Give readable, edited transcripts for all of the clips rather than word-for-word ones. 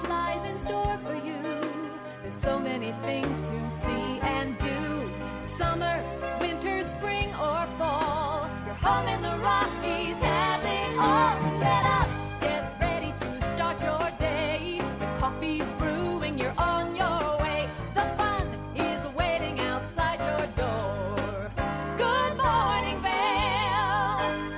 life lies in store for you. There's so many things to see and do. Summer, winter, spring, or fall. Your home in the Rockies has it all. So get up, get ready to start your day. The coffee's brewing, you're on your way. The fun is waiting outside your door. Good morning, Vail.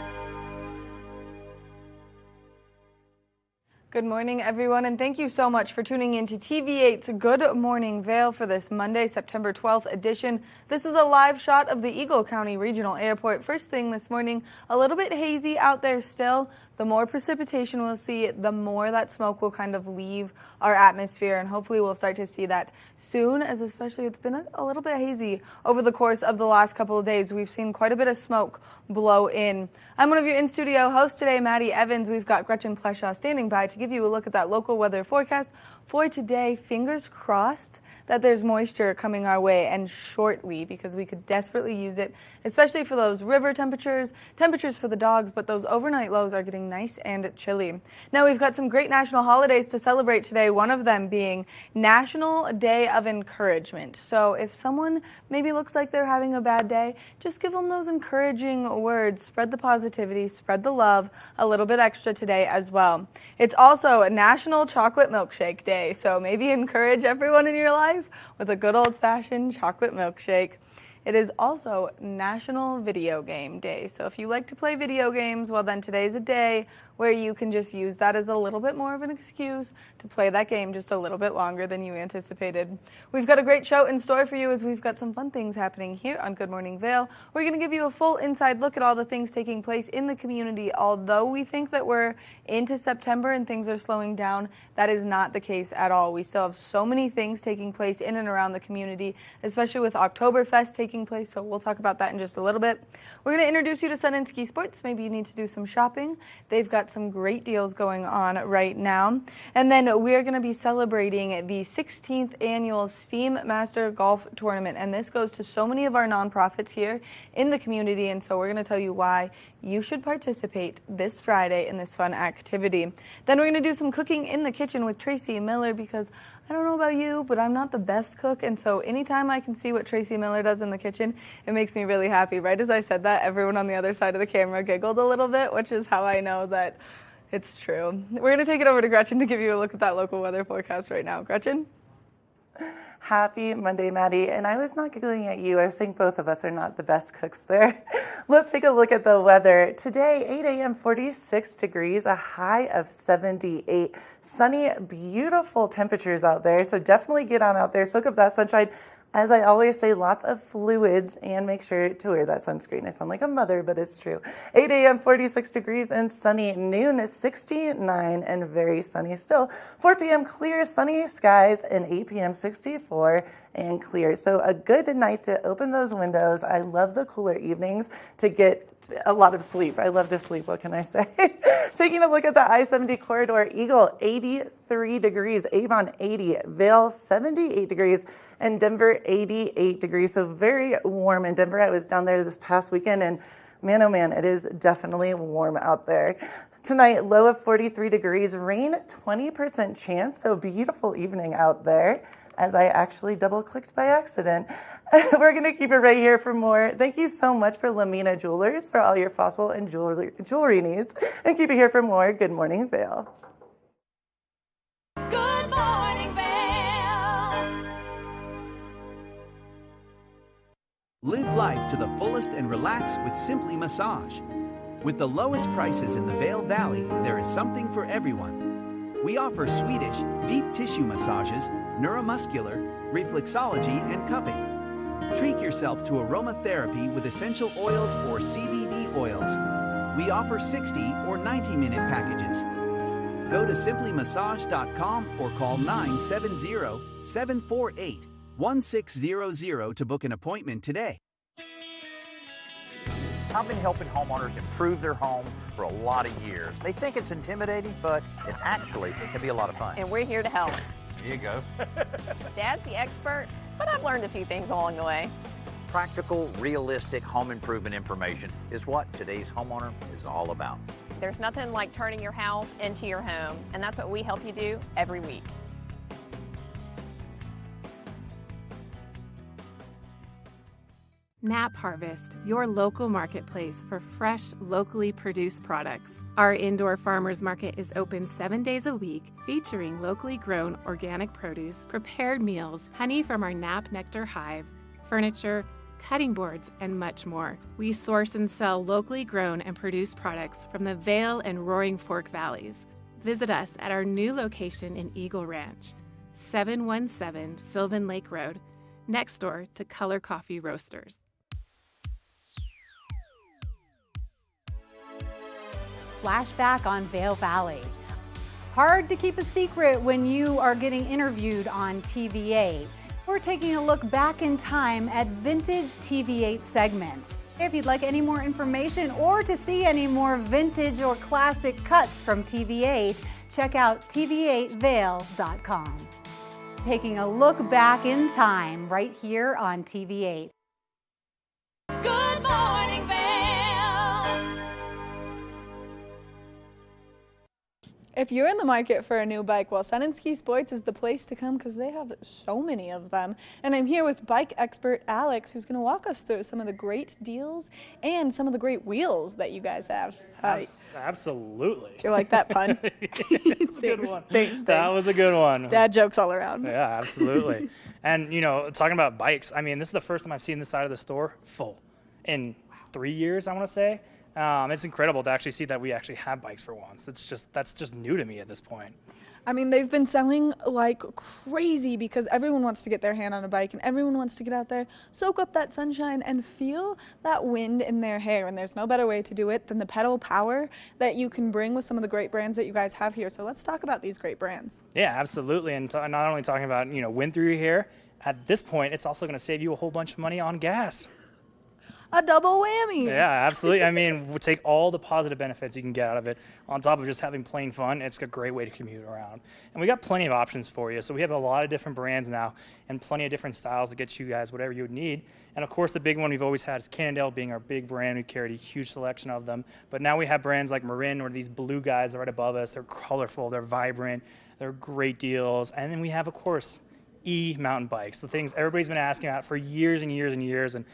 Good morning, everyone, and thank you so much for tuning in to TV8's Good Morning Vail for this Monday, September 12th edition. This is a live shot of the Eagle County Regional Airport. First thing this morning, a little bit hazy out there still. The more precipitation we'll see, the more that smoke will kind of leave our atmosphere, and hopefully we'll start to see that soon, as especially it's been a little bit hazy over the course of the last couple of days. We've seen quite a bit of smoke blow in. I'm one of your in-studio hosts today, Maddie Evans. We've got Gretchen Pleshaw standing by to give you a look at that local weather forecast for today. Fingers crossed that there's moisture coming our way, and shortly, because we could desperately use it, especially for those river temperatures for the dogs, but those overnight lows are getting nice and chilly. Now, we've got some great national holidays to celebrate today, one of them being National Day of Encouragement. So if someone maybe looks like they're having a bad day, just give them those encouraging words. Spread the positivity, spread the love a little bit extra today as well. It's also a National Chocolate Milkshake Day, so maybe encourage everyone in your life with a good old-fashioned chocolate milkshake. It is also National Video Game Day, so if you like to play video games, well then today's a day where you can just use that as a little bit more of an excuse to play that game just a little bit longer than you anticipated. We've got a great show in store for you, as we've got some fun things happening here on Good Morning Vail. We're going to give you a full inside look at all the things taking place in the community. Although we think that we're into September and things are slowing down, that is not the case at all. We still have so many things taking place in and around the community, especially with Oktoberfest taking place, so we'll talk about that in just a little bit. We're going to introduce you to Sun and Ski Sports. Maybe you need to do some shopping. They've got some great deals going on right now. And then we're going to be celebrating the 16th annual Steam Master Golf Tournament, and this goes to so many of our nonprofits here in the community, and so we're going to tell you why you should participate this Friday in this fun activity. Then we're going to do some cooking in the kitchen with Tracy Miller, because I don't know about you, but I'm not the best cook, and so anytime I can see what Tracy Miller does in the kitchen, it makes me really happy. Right as I said that, everyone on the other side of the camera giggled a little bit, which is how I know that it's true. We're going to take it over to Gretchen to give you a look at that local weather forecast right now. Gretchen? Happy Monday, Maddie. And I was not giggling at you. I was saying both of us are not the best cooks there. Let's take a look at the weather. Today, 8 a.m., 46 degrees, a high of 78. Sunny, beautiful temperatures out there. So definitely get on out there, soak up that sunshine. As I always say, lots of fluids, and make sure to wear that sunscreen. I sound like a mother, but it's true. 8 a.m., 46 degrees and sunny. Noon, 69 and very sunny still. 4 p.m., clear, sunny skies, and 8 p.m., 64 and clear. So a good night to open those windows. I love the cooler evenings to get a lot of sleep. I love to sleep. What can I say? Taking a look at the I-70 corridor, Eagle, 83 degrees, Avon, 80, Vail, 78 degrees, and Denver, 88 degrees. So very warm in Denver. I was down there this past weekend, and man, oh man, it is definitely warm out there. Tonight, low of 43 degrees, rain, 20% chance. So beautiful evening out there, as I actually double-clicked by accident. We're going to keep it right here for more. Thank you so much for Lamina Jewelers for all your fossil and jewelry needs. And keep it here for more Good Morning Vail. Good morning, Vail. Live life to the fullest and relax with Simply Massage. With the lowest prices in the Vail Valley, there is something for everyone. We offer Swedish, deep tissue massages, neuromuscular, reflexology, and cupping. Treat yourself to aromatherapy with essential oils or CBD oils. We offer 60 or 90-minute packages. Go to simplymassage.com or call 970-748-1600 to book an appointment today. I've been helping homeowners improve their home for a lot of years. They think it's intimidating, but it actually can be a lot of fun. And we're here to help. There you go. Dad's the expert, but I've learned a few things along the way. Practical, realistic home improvement information is what today's homeowner is all about. There's nothing like turning your house into your home, and that's what we help you do every week. Nap Harvest, your local marketplace for fresh, locally produced products. Our indoor farmers market is open 7 days a week, featuring locally grown organic produce, prepared meals, honey from our Nap Nectar hive, furniture, cutting boards, and much more. We source and sell locally grown and produced products from the Vail and Roaring Fork Valleys. Visit us at our new location in Eagle Ranch, 717 Sylvan Lake Road, next door to Color Coffee Roasters. Flashback on Vail Valley. Hard to keep a secret when you are getting interviewed on TV8. We're taking a look back in time at vintage TV8 segments. If you'd like any more information or to see any more vintage or classic cuts from TV8, check out tv8vail.com. Taking a look back in time right here on TV8. Good morning, Vail. If you're in the market for a new bike, well, Sun and Ski Sports is the place to come because they have so many of them. And I'm here with bike expert Alex, who's going to walk us through some of the great deals and some of the great wheels that you guys have. Absolutely. You like that pun? That's a good one. Thanks. That was a good one. Dad jokes all around. Yeah, absolutely. And, you know, talking about bikes, I mean, this is the first time I've seen this side of the store full in 3 years, I want to say. It's incredible to actually see that we actually have bikes for once. That's just new to me at this point. I mean, they've been selling like crazy because everyone wants to get their hand on a bike and everyone wants to get out there, soak up that sunshine and feel that wind in their hair. And there's no better way to do it than the pedal power that you can bring with some of the great brands that you guys have here. So let's talk about these great brands. Yeah, absolutely. And not only talking about, you know, wind through your hair, at this point, it's also going to save you a whole bunch of money on gas. A double whammy. Yeah, absolutely. I mean, we'll take all the positive benefits you can get out of it. On top of just having plain fun, it's a great way to commute around. And we got plenty of options for you. So we have a lot of different brands now and plenty of different styles to get you guys whatever you would need. And of course, the big one we've always had is Cannondale being our big brand. We carried a huge selection of them. But now we have brands like Marin, or these blue guys right above us. They're colorful, they're vibrant, they're great deals. And then we have, of course, mountain bikes, the things everybody's been asking about for years and years and years, and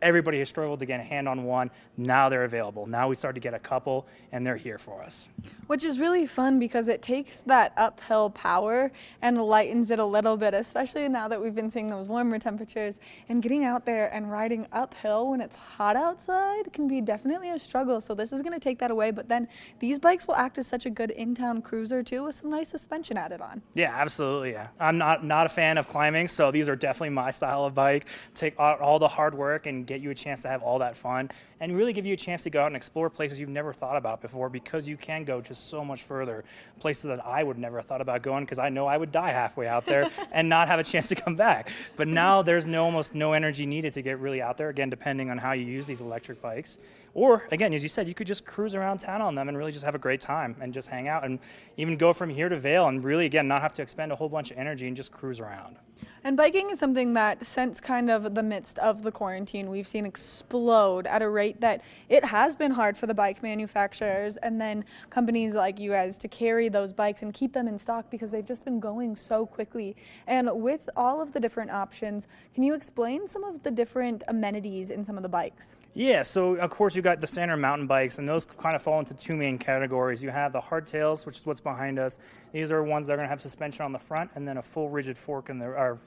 everybody has struggled to get a hand on one. Now they're available. Now we start to get a couple, and they're here for us. Which is really fun because it takes that uphill power and lightens it a little bit, especially now that we've been seeing those warmer temperatures, and getting out there and riding uphill when it's hot outside can be definitely a struggle. So this is going to take that away, but then these bikes will act as such a good in-town cruiser too, with some nice suspension added on. Yeah, absolutely. Yeah, I'm not a fan of climbing, so these are definitely my style of bike. Take all the hard work and get you a chance to have all that fun and really give you a chance to go out and explore places you've never thought about before, because you can go just so much further, places that I would never have thought about going because I know I would die halfway out there and not have a chance to come back. But now there's almost no energy needed to get really out there, again, depending on how you use these electric bikes. Or, again, as you said, you could just cruise around town on them and really just have a great time and just hang out and even go from here to Vail and really, again, not have to expend a whole bunch of energy and just cruise around. And biking is something that, since kind of the midst of the quarantine, we've seen explode at a rate that it has been hard for the bike manufacturers and then companies like you guys to carry those bikes and keep them in stock because they've just been going so quickly. And with all of the different options, can you explain some of the different amenities in some of the bikes? Yeah, so of course you got the standard mountain bikes, and those kind of fall into two main categories. You have the hardtails, which is what's behind us. These are ones that are going to have suspension on the front and then a full rigid full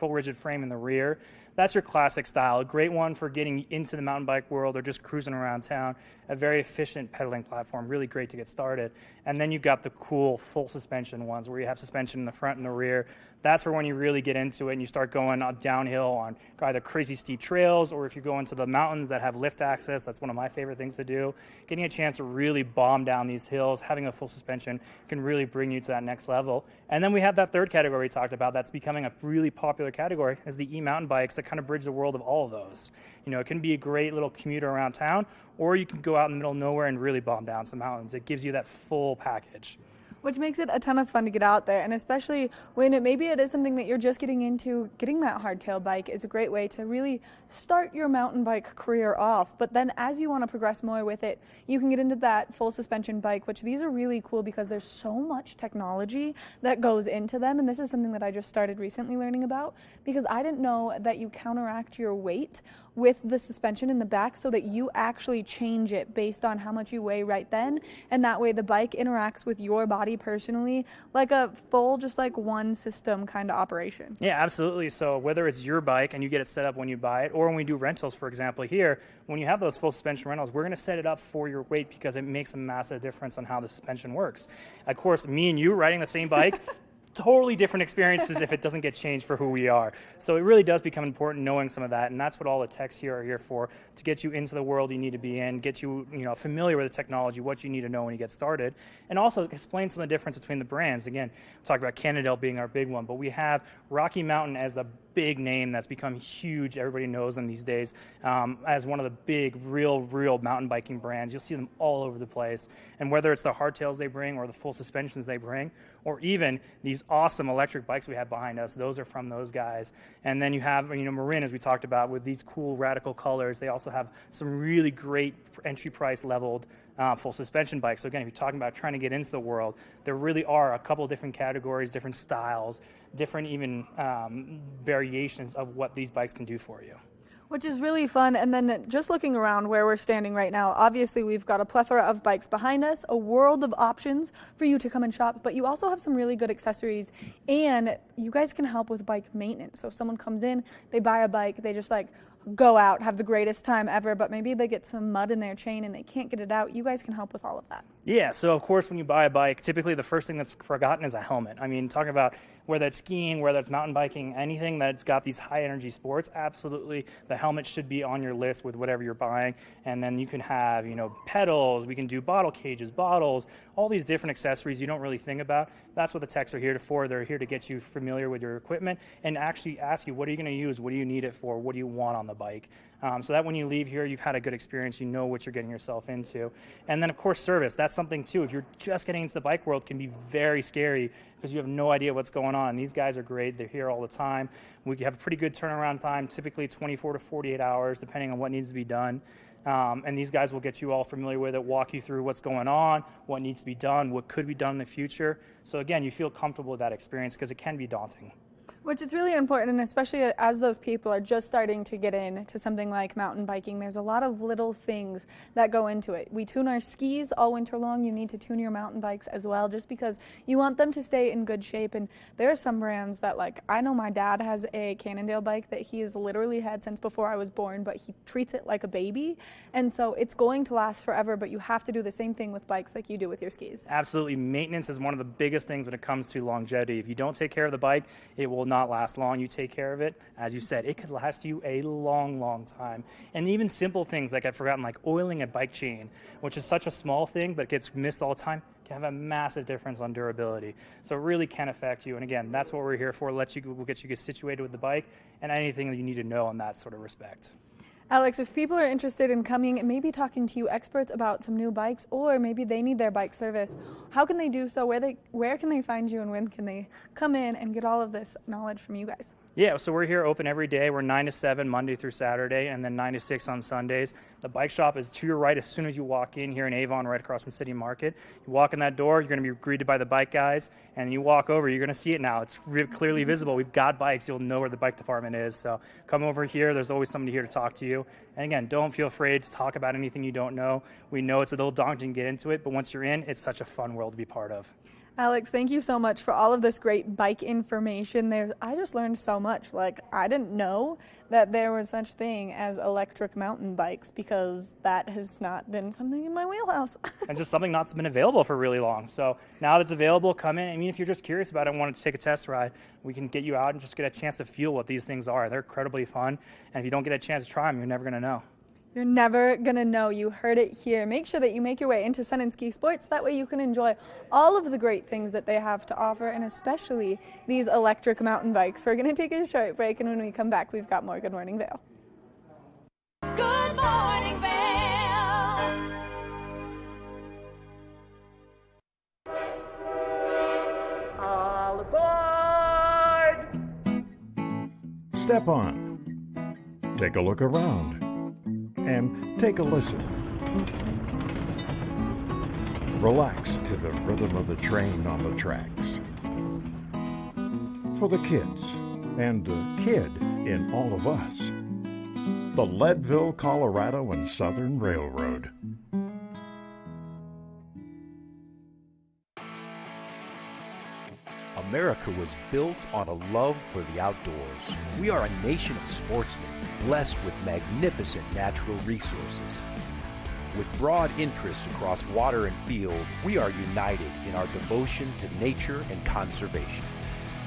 rigid frame in the rear. That's your classic style. A great one for getting into the mountain bike world or just cruising around town. A very efficient pedaling platform, really great to get started. And then you've got the cool full suspension ones where you have suspension in the front and the rear. That's for when you really get into it and you start going downhill on either crazy steep trails, or if you go into the mountains that have lift access. That's one of my favorite things to do. Getting a chance to really bomb down these hills, having a full suspension can really bring you to that next level. And then we have that third category we talked about that's becoming a really popular category, is the e-mountain bikes that kind of bridge the world of all of those. You know, it can be a great little commuter around town, or you can go out in the middle of nowhere and really bomb down some mountains. It gives you that full package. Which makes it a ton of fun to get out there, and especially when maybe it is something that you're just getting into, getting that hardtail bike is a great way to really start your mountain bike career off. But then as you want to progress more with it, you can get into that full suspension bike, which these are really cool because there's so much technology that goes into them, and this is something that I just started recently learning about because I didn't know that you counteract your weight with the suspension in the back so that you actually change it based on how much you weigh right then, and that way the bike interacts with your body personally like a full, just like one system kind of operation. Yeah, absolutely. So whether it's your bike and you get it set up when you buy it, or when we do rentals, for example, here, when you have those full suspension rentals, we're going to set it up for your weight because it makes a massive difference on how the suspension works. Of course, me and you riding the same bike, totally different experiences if it doesn't get changed for who we are. So it really does become important knowing some of that, and that's what all the techs here are here for, to get you into the world you need to be in, get you, familiar with the technology, what you need to know when you get started, and also explain some of the difference between the brands. Again, we talked about Cannondale being our big one, but we have Rocky Mountain as the big name that's become huge. Everybody knows them these days as one of the big, real mountain biking brands. You'll see them all over the place. And whether it's the hardtails they bring or the full suspensions they bring, or even these awesome electric bikes we have behind us, those are from those guys. And then you have, Marin, as we talked about, with these cool radical colors. They also have some really great entry price leveled full suspension bikes. So again, if you're talking about trying to get into the world, there really are a couple different categories, different styles, different even variations of what these bikes can do for you. Which is really fun. And then just looking around where we're standing right now, obviously we've got a plethora of bikes behind us, a world of options for you to come and shop, but you also have some really good accessories, and you guys can help with bike maintenance. So if someone comes in, they buy a bike, they just go out, have the greatest time ever, but maybe they get some mud in their chain and they can't get it out, you guys can help with all of that. Yeah, so of course when you buy a bike, typically the first thing that's forgotten is a helmet. I mean, talking about whether it's skiing, whether it's mountain biking, anything that's got these high energy sports, absolutely the helmet should be on your list with whatever you're buying. And then you can have, pedals, we can do bottle cages, bottles, all these different accessories you don't really think about. That's what the techs are here for. They're here to get you familiar with your equipment and actually ask you, what are you going to use? What do you need it for? What do you want on the bike? So that when you leave here, you've had a good experience, you know what you're getting yourself into. And then, of course, service. That's something, too. If you're just getting into the bike world, can be very scary because you have no idea what's going on. These guys are great. They're here all the time. We have a pretty good turnaround time, typically 24 to 48 hours, depending on what needs to be done. And these guys will get you all familiar with it, walk you through what's going on, what needs to be done, what could be done in the future. So, again, you feel comfortable with that experience because it can be daunting. Which is really important, and especially as those people are just starting to get into something like mountain biking, there's a lot of little things that go into it. We tune our skis all winter long. You need to tune your mountain bikes as well, just because you want them to stay in good shape. And there are some brands that, I know my dad has a Cannondale bike that he has literally had since before I was born, but he treats it like a baby. And so it's going to last forever, but you have to do the same thing with bikes like you do with your skis. Absolutely. Maintenance is one of the biggest things when it comes to longevity. If you don't take care of the bike, it will not last long. You take care of it, as you said, it could last you a long time. And even simple things like I've forgotten, like oiling a bike chain, which is such a small thing but gets missed all the time, can have a massive difference on durability. So it really can affect you. And again, that's what we're here for. We'll get you situated with the bike and anything that you need to know in that sort of respect. Alex, if people are interested in coming and maybe talking to you experts about some new bikes, or maybe they need their bike service, how can they do so? Where can they find you, and when can they come in and get all of this knowledge from you guys? Yeah, so we're here open every day. We're 9 to 7 Monday through Saturday, and then 9 to 6 on Sundays. The bike shop is to your right as soon as you walk in here in Avon, right across from City Market. You walk in that door, you're going to be greeted by the bike guys, and you walk over, you're going to see it now. It's clearly visible. We've got bikes. You'll know where the bike department is. So come over here. There's always somebody here to talk to you. And again, don't feel afraid to talk about anything you don't know. We know it's a little daunting to get into it, but once you're in, it's such a fun world to be part of. Alex, thank you so much for all of this great bike information. I just learned so much. I didn't know that there was such thing as electric mountain bikes, because that has not been something in my wheelhouse. And just something not been available for really long. So now that it's available, come in. I mean, if you're just curious about it and wanted to take a test ride, we can get you out and just get a chance to feel what these things are. They're incredibly fun. And if you don't get a chance to try them, you're never going to know. You're never going to know. You heard it here. Make sure that you make your way into Sun and Ski Sports. That way you can enjoy all of the great things that they have to offer, and especially these electric mountain bikes. We're going to take a short break, and when we come back, we've got more Good Morning Vail. Good morning, Vail. Step on. Take a look around. And take a listen. Relax to the rhythm of the train on the tracks. For the kids, and the kid in all of us. The Leadville, Colorado and Southern Railroad. America was built on a love for the outdoors. We are a nation of sportsmen, blessed with magnificent natural resources. With broad interests across water and field, we are united in our devotion to nature and conservation.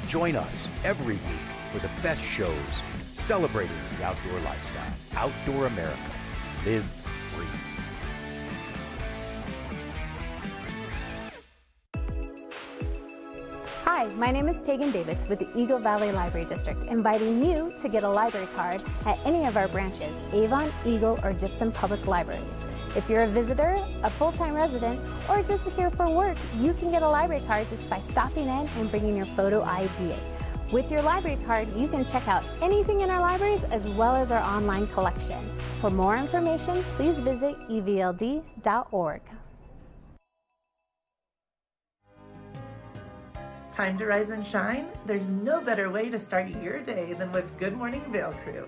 Join us every week for the best shows celebrating the outdoor lifestyle. Outdoor America. Live free. Hi, my name is Tegan Davis with the Eagle Valley Library District, inviting you to get a library card at any of our branches, Avon, Eagle, or Gypsum Public Libraries. If you're a visitor, a full-time resident, or just here for work, you can get a library card just by stopping in and bringing your photo ID. With your library card, you can check out anything in our libraries as well as our online collection. For more information, please visit evld.org. Time to rise and shine? There's no better way to start your day than with Good Morning Vail Crew.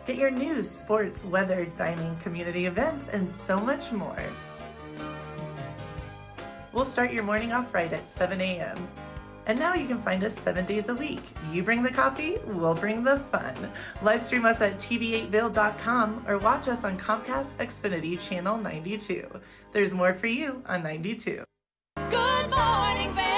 Get your news, sports, weather, dining, community events, and so much more. We'll start your morning off right at 7 a.m. And now you can find us 7 days a week. You bring the coffee, we'll bring the fun. Live stream us at tv8vail.com or watch us on Comcast Xfinity Channel 92. There's more for you on 92. Good morning, Vail.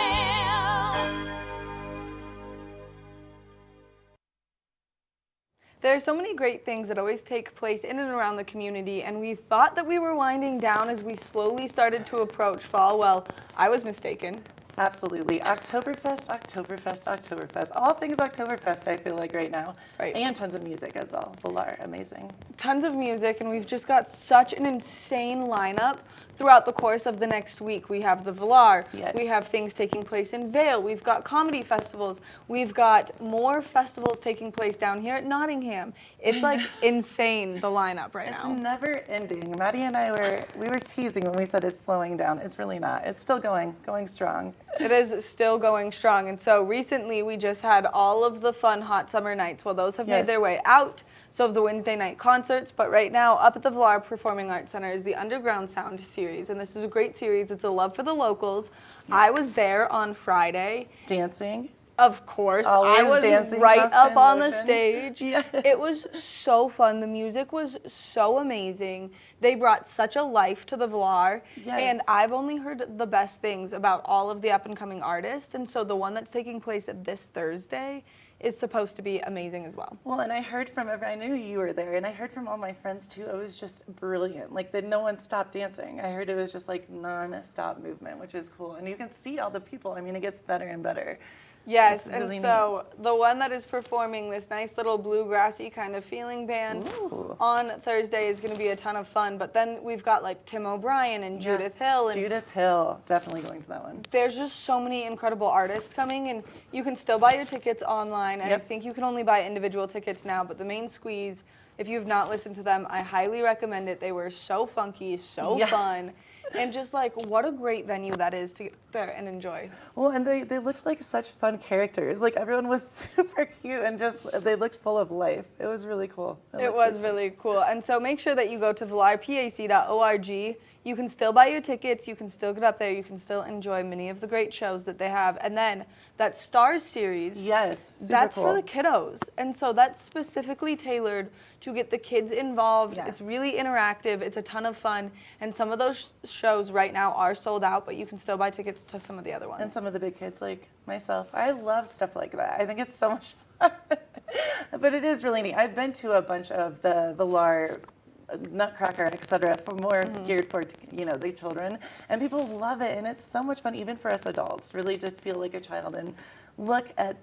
There are so many great things that always take place in and around the community, and we thought that we were winding down as we slowly started to approach fall. Well, I was mistaken. Absolutely. Oktoberfest, Oktoberfest, Oktoberfest. All things Oktoberfest, I feel like right now. Right. And tons of music as well. Valar, amazing. Tons of music, and we've just got such an insane lineup throughout the course of the next week. We have the Valar. Yes. We have things taking place in Vail. We've got comedy festivals. We've got more festivals taking place down here at Nottingham. It's like insane, the lineup right now. It's never ending. Maddie and I we were teasing when we said it's slowing down. It's really not. It's still going strong. It is still going strong. And so recently we just had all of the fun hot summer nights. Well, those have made their way out. So have the Wednesday night concerts. But right now up at the Valar Performing Arts Center is the Underground Sound series. And this is a great series. It's a love for the locals. I was there on Friday. Dancing. Of course. Always I was dancing right past up in on the motion. stage. Yes. It was so fun. The music was so amazing. They brought such a life to the Valar. Yes. And I've only heard the best things about all of the up and coming artists. And so the one that's taking place this Thursday is supposed to be amazing as well. Well, and I heard I knew you were there, and I heard from all my friends too, it was just brilliant. Like that no one stopped dancing. I heard it was just like non-stop movement, which is cool. And you can see all the people. I mean, it gets better and better. Yes, It's really and so the one that is performing this nice little bluegrassy kind of feeling band on Thursday is going to be a ton of fun. But then we've got like Tim O'Brien and Judith Hill. And Judith Hill, definitely going to that one. there's just so many incredible artists coming, and you can still buy your tickets online. And I think you can only buy individual tickets now, but the main squeeze, if you've not listened to them, I highly recommend it. They were so funky, so fun. And just like, what a great venue that is to get there and enjoy. Well, and they looked like such fun characters. Like everyone was super cute and just, they looked full of life. It was really cool. It was really cool. And so make sure that you go to valarpac.org. You can still buy your tickets. You can still get up there. You can still enjoy many of the great shows that they have. And then that Stars series. Yes, super that's cool. for the kiddos. And so that's specifically tailored to get the kids involved. It's really interactive. It's a ton of fun. And some of those shows right now are sold out, but you can still buy tickets to some of the other ones. And some of the big kids like myself. I love stuff like that. I think it's so much fun. But it is really neat. I've been to a bunch of the Valar Nutcracker, etc., for more geared for the children, and people love it, and it's so much fun even for us adults, really, to feel like a child and look at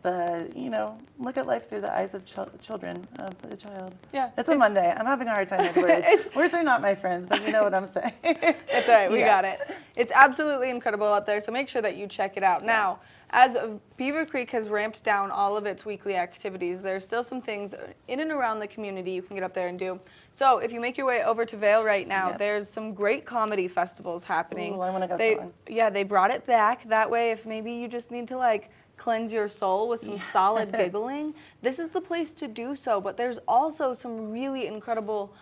look at life through the eyes of children, of the child. Yeah. It's a Monday. I'm having a hard time with words. Words are not my friends, but you know what I'm saying. It's all right. We got it. It's absolutely incredible out there, so make sure that you check it out. Now, as Beaver Creek has ramped down all of its weekly activities, there's still some things in and around the community you can get up there and do. So if you make your way over to Vail right now, there's some great comedy festivals happening. Ooh, I want to go to one. Yeah, they brought it back. That way, if maybe you just need to cleanse your soul with some solid giggling, this is the place to do so. But there's also some really incredible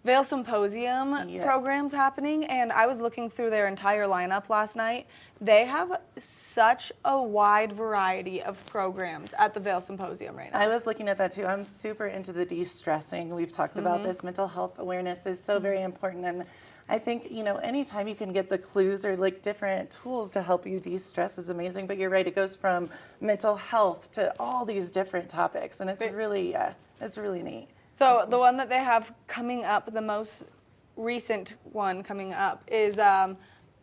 Vail Symposium programs happening, and I was looking through their entire lineup last night. They have such a wide variety of programs at the Vail Symposium right now. I was looking at that too. I'm super into the de-stressing. We've talked about this. Mental health awareness is so very important, and I think, anytime you can get the clues or different tools to help you de-stress is amazing. But you're right, it goes from mental health to all these different topics, and it's really neat. So the one that they have coming up, the most recent one coming up, is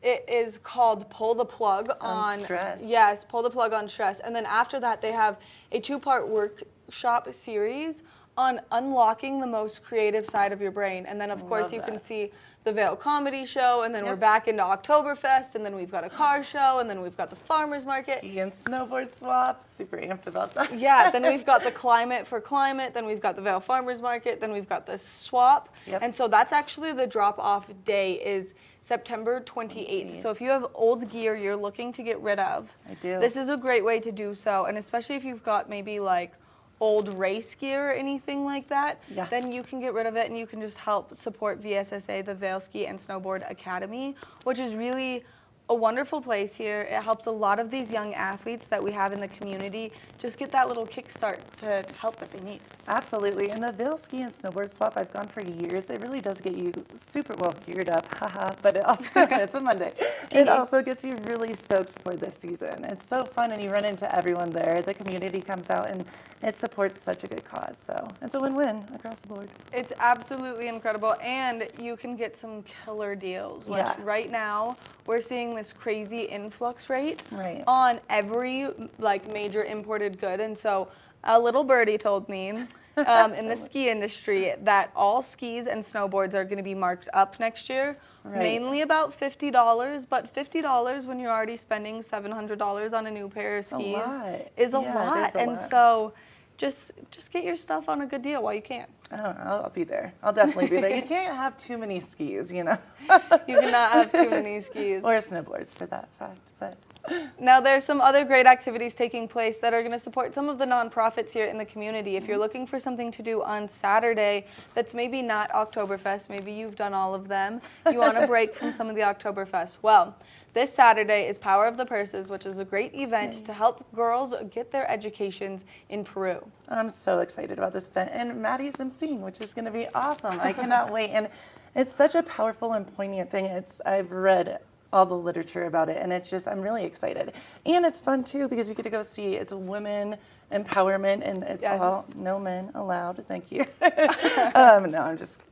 it is called Pull the Plug on Stress. Yes, Pull the Plug on Stress. And then after that, they have a 2-part workshop series on unlocking the most creative side of your brain. And then, of course, you can see the Vail Comedy Show, and then we're back into Oktoberfest, and then we've got a car show, and then we've got the farmers market. Ski and snowboard swap. Super amped about that. Yeah, then we've got the Climate for Climate, then we've got the Vail Farmers Market, then we've got the swap. And so that's actually the drop-off day is September 28th. So if you have old gear you're looking to get rid of, this is a great way to do so, and especially if you've got maybe old race gear or anything like that, then you can get rid of it and you can just help support VSSA, the Vail Ski and Snowboard Academy, which is really a wonderful place here. It helps a lot of these young athletes that we have in the community just get that little kickstart to help that they need. Absolutely. And the Vail Ski and Snowboard Swap, I've gone for years. It really does get you super well geared up, but it also, it's a Monday. It also gets you really stoked for this season. It's so fun, and you run into everyone there. The community comes out, and it supports such a good cause. So it's a win-win across the board. It's absolutely incredible, and you can get some killer deals, which right now we're seeing this crazy influx rate on every major imported good. And so a little birdie told me in the ski industry that all skis and snowboards are going to be marked up next year, mainly about $50, but $50 when you're already spending $700 on a new pair of skis is a lot. And so just get your stuff on a good deal while you can. Oh, I'll be there. I'll definitely be there. You can't have too many skis, You cannot have too many skis. Or snowboards, for that fact. But now there's some other great activities taking place that are going to support some of the nonprofits here in the community. If you're looking for something to do on Saturday that's maybe not Oktoberfest, maybe you've done all of them, you want to break from some of the Oktoberfest. Well, this Saturday is Power of the Purses, which is a great event to help girls get their educations in Peru. I'm so excited about this event, and Maddie's emceeing, which is going to be awesome. I cannot wait, and it's such a powerful and poignant thing. I've read all the literature about it, and I'm really excited. And it's fun too because you get to go see it's women empowerment, and it's all no men allowed. Thank you. No, I'm just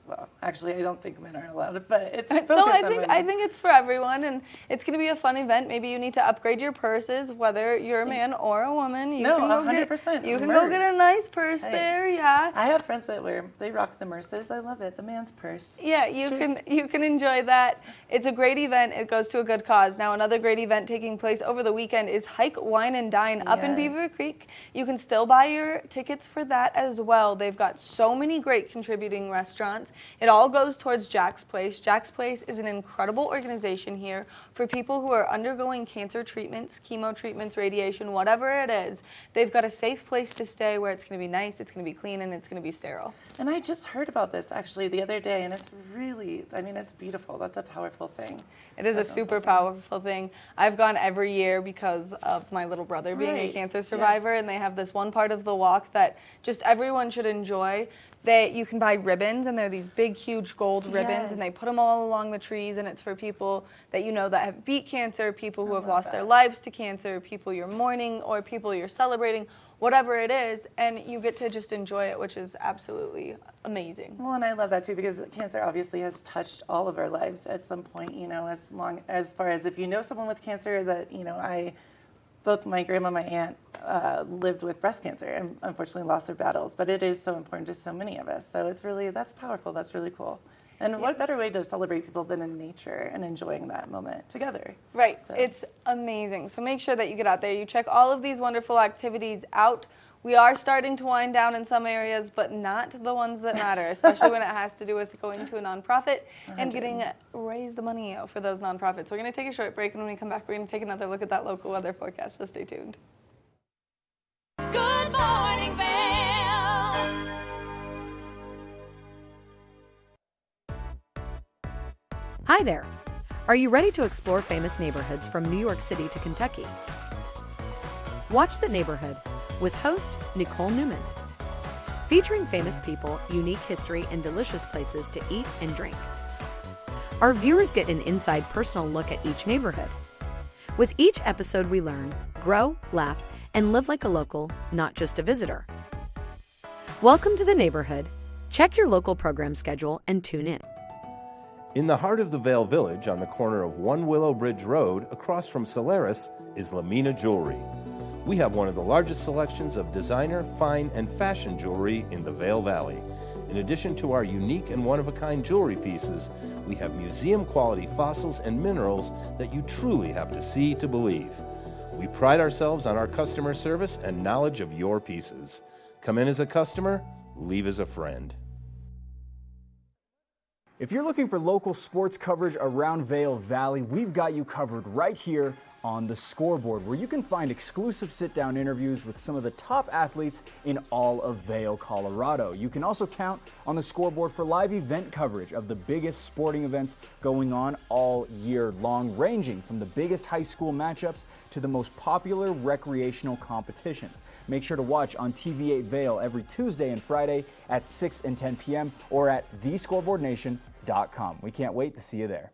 actually I don't think men are allowed, but it's focused on women. I think it's for everyone, and it's going to be a fun event. Maybe you need to upgrade your purses, whether you're a man or a woman. You can 100%. You can go get a nice purse there. Yeah. I have friends that they rock the Merces. I love it. The man's purse. Yeah, you can enjoy that. It's a great event. It goes to a good cause. Now, another great event taking place over the weekend is Hike, Wine, and Dine up in Beaver Creek. You can still buy your tickets for that as well. They've got so many great contributing restaurants. It all goes towards Jack's Place. Jack's Place is an incredible organization here for people who are undergoing cancer treatments, chemo treatments, radiation, whatever it is. They've got a safe place to stay where it's going to be nice, it's going to be clean, and it's going to be sterile. And I just heard about this actually the other day, and it's really, it's beautiful. That's a powerful thing. It is a super powerful thing. I've gone every year because of my little brother being a cancer survivor, and they have this one part of the walk that just everyone should enjoy. You can buy ribbons, and they're these big, huge gold ribbons, and they put them all along the trees, and it's for people that that have beat cancer, people who have lost their lives to cancer, people you're mourning, or people you're celebrating, whatever it is, and you get to just enjoy it, which is absolutely amazing. Well, and I love that too, because cancer obviously has touched all of our lives at some point, as far as if you know someone with cancer that, both my grandma and my aunt lived with breast cancer and unfortunately lost their battles, but it is so important to so many of us. So it's really, that's powerful. That's really cool. And what better way to celebrate people than in nature and enjoying that moment together? Right. So. It's amazing. So make sure that you get out there. You check all of these wonderful activities out. We are starting to wind down in some areas, but not the ones that matter, especially when it has to do with going to a nonprofit and getting raised money for those nonprofits. We're going to take a short break, and when we come back, we're going to take another look at that local weather forecast, so stay tuned. Good morning, Vail. Hi there. Are you ready to explore famous neighborhoods from New York City to Kentucky? Watch The Neighborhood with host Nicole Newman. Featuring famous people, unique history, and delicious places to eat and drink. Our viewers get an inside personal look at each neighborhood. With each episode we learn, grow, laugh, and live like a local, not just a visitor. Welcome to The Neighborhood. Check your local program schedule and tune in. In the heart of the Vail Village, on the corner of One Willow Bridge Road, across from Solaris, is Lamina Jewelry. We have one of the largest selections of designer, fine, and fashion jewelry in the Vail Valley. In addition to our unique and one-of-a-kind jewelry pieces, we have museum-quality fossils and minerals that you truly have to see to believe. We pride ourselves on our customer service and knowledge of your pieces. Come in as a customer, leave as a friend. If you're looking for local sports coverage around Vail Valley, we've got you covered right here on The Scoreboard, where you can find exclusive sit-down interviews with some of the top athletes in all of Vail, Colorado. You can also count on The Scoreboard for live event coverage of the biggest sporting events going on all year long, ranging from the biggest high school matchups to the most popular recreational competitions. Make sure to watch on TV8 Vail every Tuesday and Friday at 6 and 10 p.m. or at thescoreboardnation.com. We can't wait to see you there.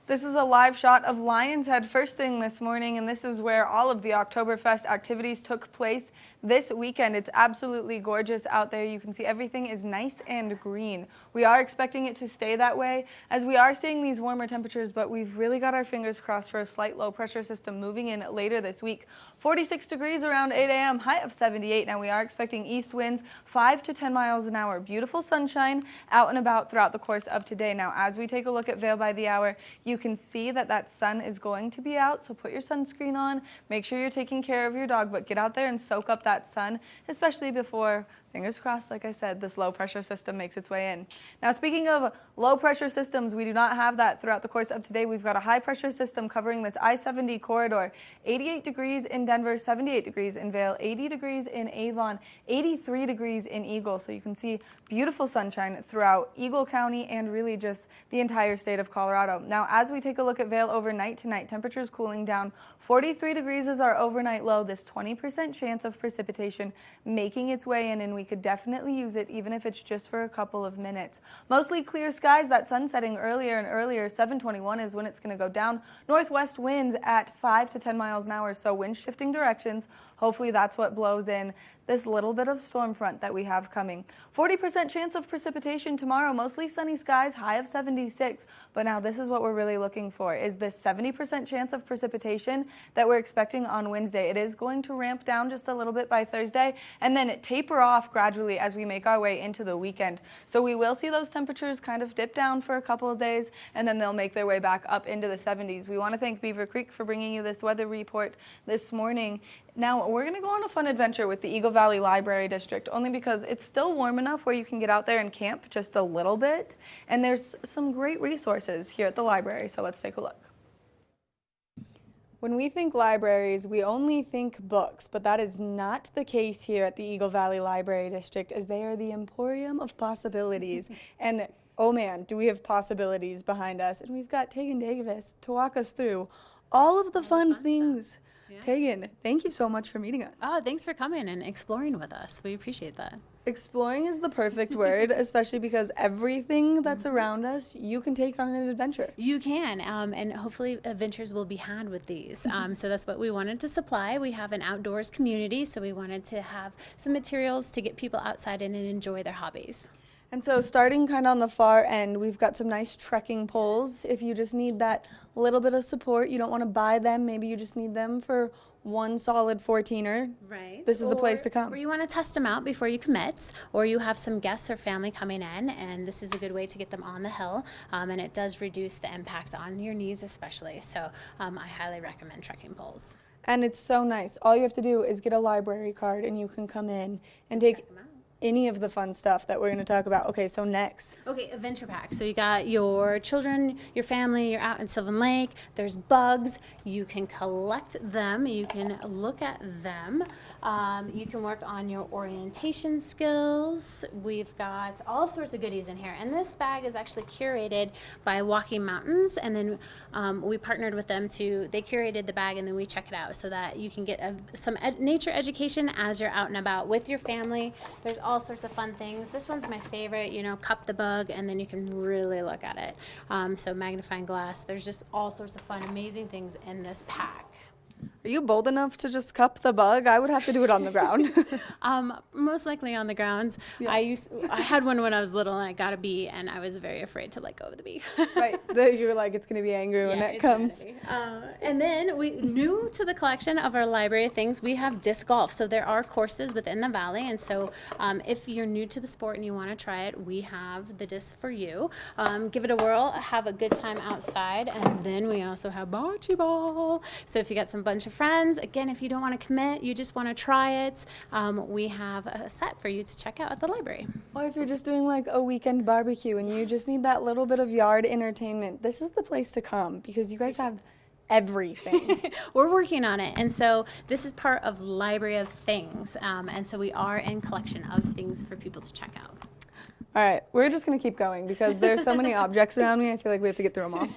This is a live shot of Lion's Head first thing this morning, and this is where all of the Oktoberfest activities took place this weekend. It's absolutely gorgeous out there. You can see everything is nice and green. We are expecting it to stay that way as we are seeing these warmer temperatures, but we've really got our fingers crossed for a slight low pressure system moving in later this week. 46 degrees around 8 a.m., high of 78. Now we are expecting east winds 5 to 10 miles an hour. Beautiful sunshine out and about throughout the course of today. Now as we take a look at Vail by the hour, you can see that sun is going to be out, so put your sunscreen on. Make sure you're taking care of your dog, but get out there and soak up that sun, especially before, fingers crossed, like I said, this low pressure system makes its way in. Now speaking of low pressure systems, we do not have that throughout the course of today. We've got a high pressure system covering this I-70 corridor. 88 degrees in Denver, 78 degrees in Vail, 80 degrees in Avon, 83 degrees in Eagle. So you can see beautiful sunshine throughout Eagle County and really just the entire state of Colorado. Now as we take a look at Vail overnight tonight, temperatures cooling down. 43 degrees is our overnight low. This 20% chance of precipitation making its way in, and we could definitely use it even if it's just for a couple of minutes. Mostly clear skies, that sun setting earlier and earlier. 7:21 is when it's going to go down. Northwest winds at 5 to 10 miles an hour, so wind shifting directions. Hopefully that's what blows in this little bit of storm front that we have coming. 40% chance of precipitation tomorrow, mostly sunny skies, high of 76. But now this is what we're really looking for, is this 70% chance of precipitation that we're expecting on Wednesday. It is going to ramp down just a little bit by Thursday and then taper off gradually as we make our way into the weekend. So we will see those temperatures kind of dip down for a couple of days and then they'll make their way back up into the 70s. We want to thank Beaver Creek for bringing you this weather report this morning. Now, we're going to go on a fun adventure with the Eagle Valley Library District, only because it's still warm enough where you can get out there and camp just a little bit, and there's some great resources here at the library, so let's take a look. When we think libraries, we only think books, but that is not the case here at the Eagle Valley Library District, as they are the emporium of possibilities. And oh man, do we have possibilities behind us. And we've got Tegan Davis to walk us through all of the fun things. Yeah. Tegan, thank you so much for meeting us. Oh, thanks for coming and exploring with us. We appreciate that. Exploring is the perfect word, especially because everything that's around us, you can take on an adventure. You can, and hopefully adventures will be had with these. So that's what we wanted to supply. We have an outdoors community, so we wanted to have some materials to get people outside and enjoy their hobbies. And so starting kind of on the far end, we've got some nice trekking poles. If you just need that little bit of support, you don't want to buy them, maybe you just need them for one solid 14er. Right. This is the place to come. Or you want to test them out before you commit, or you have some guests or family coming in, and this is a good way to get them on the hill, and it does reduce the impact on your knees especially. So I highly recommend trekking poles. And it's so nice. All you have to do is get a library card and you can come in and take any of the fun stuff that we're going to talk about. Okay, so next. Okay, adventure pack. So you got your children, your family, you're out in Sylvan Lake, there's bugs, you can collect them, you can look at them, you can work on your orientation skills. We've got all sorts of goodies in here, and this bag is actually curated by Walking Mountains, and then we partnered with them they curated the bag, and then we check it out so that you can get some nature education as you're out and about with your family. There's all sorts of fun things. This one's my favorite, cup the bug, and then you can really look at it. So magnifying glass, there's just all sorts of fun, amazing things in this pack. Are you bold enough to just cup the bug? I would have to do it on the ground. Most likely on the ground. Yeah. I had one when I was little, and I got a bee, and I was very afraid to let go of the bee. Right. You were like, it's going to be angry when it comes. And then new to the collection of our library of things, we have disc golf. So there are courses within the valley, and so if you're new to the sport and you want to try it, we have the disc for you. Give it a whirl, have a good time outside, and then we also have bocce ball. So if you got some bunch of friends, again, if you don't want to commit, you just want to try it, we have a set for you to check out at the library. Or if you're just doing like a weekend barbecue and you just need that little bit of yard entertainment, this is the place to come because you guys have everything. We're working on it, and so this is part of Library of Things, and so we are in collection of things for people to check out. All right, we're just going to keep going because there's so many objects around me. I feel like we have to get through them all.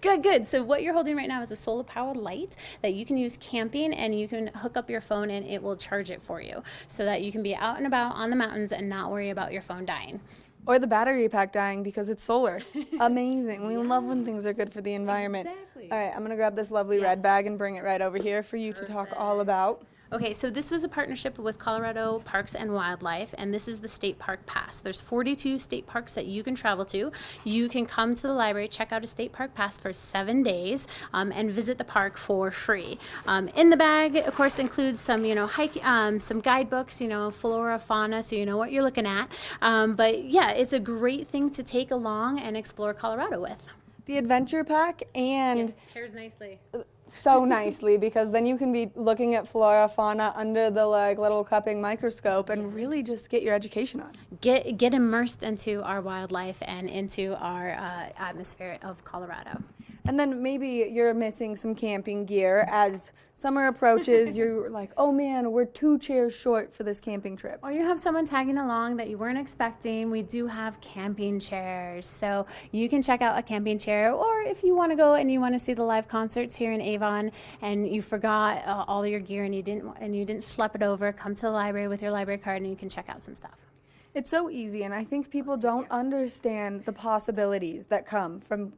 Good. So what you're holding right now is a solar-powered light that you can use camping, and you can hook up your phone and it will charge it for you so that you can be out and about on the mountains and not worry about your phone dying. Or the battery pack dying because it's solar. Amazing. We love when things are good for the environment. Exactly. All right, I'm going to grab this lovely red bag and bring it right over here for you to talk all about. Okay, so this was a partnership with Colorado Parks and Wildlife, and this is the State Park Pass. There's 42 state parks that you can travel to. You can come to the library, check out a state park pass for 7 days, and visit the park for free. In the bag, of course, includes some, some guidebooks, flora, fauna, so you know what you're looking at. But yeah, it's a great thing to take along and explore Colorado with. The adventure pack and pairs nicely. So nicely, because then you can be looking at flora, fauna under the little cupping microscope and really just get your education on. Get immersed into our wildlife and into our atmosphere of Colorado. And then maybe you're missing some camping gear. As summer approaches, you're like, oh man, we're 2 chairs short for this camping trip. Or you have someone tagging along that you weren't expecting. We do have camping chairs, so you can check out a camping chair. Or if you want to go and you want to see the live concerts here in Avon and you forgot all your gear and you didn't schlep it over, come to the library with your library card and you can check out some stuff. It's so easy, and I think people don't understand the possibilities that come from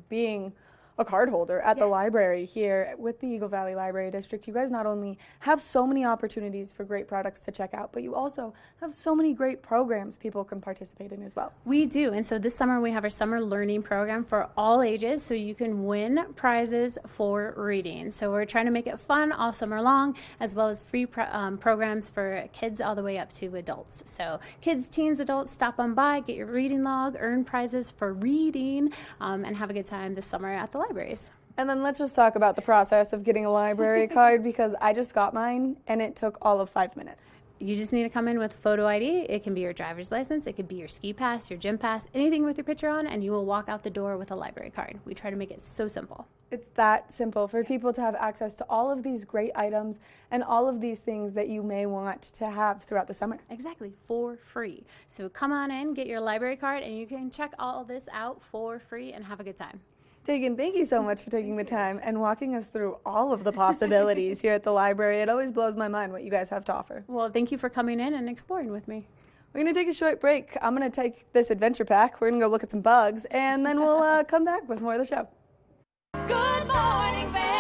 being a card holder at the library here with the Eagle Valley Library District. You guys not only have so many opportunities for great products to check out, but you also have so many great programs people can participate in as well. We do, and so this summer we have our summer learning program for all ages, so you can win prizes for reading. So we're trying to make it fun all summer long, as well as free programs for kids all the way up to adults. So kids, teens, adults, stop on by, get your reading log, earn prizes for reading, and have a good time this summer at the libraries. And then let's just talk about the process of getting a library card, because I just got mine and it took all of 5 minutes. You just need to come in with photo ID. It can be your driver's license. It could be your ski pass, your gym pass, anything with your picture on, and you will walk out the door with a library card. We try to make it so simple. It's that simple for people to have access to all of these great items and all of these things that you may want to have throughout the summer. Exactly, for free. So come on in, get your library card, and you can check all this out for free and have a good time. Tegan, thank you so much for taking the time and walking us through all of the possibilities here at the library. It always blows my mind what you guys have to offer. Well, thank you for coming in and exploring with me. We're going to take a short break. I'm going to take this adventure pack. We're going to go look at some bugs, and then we'll come back with more of the show. Good morning, Vail.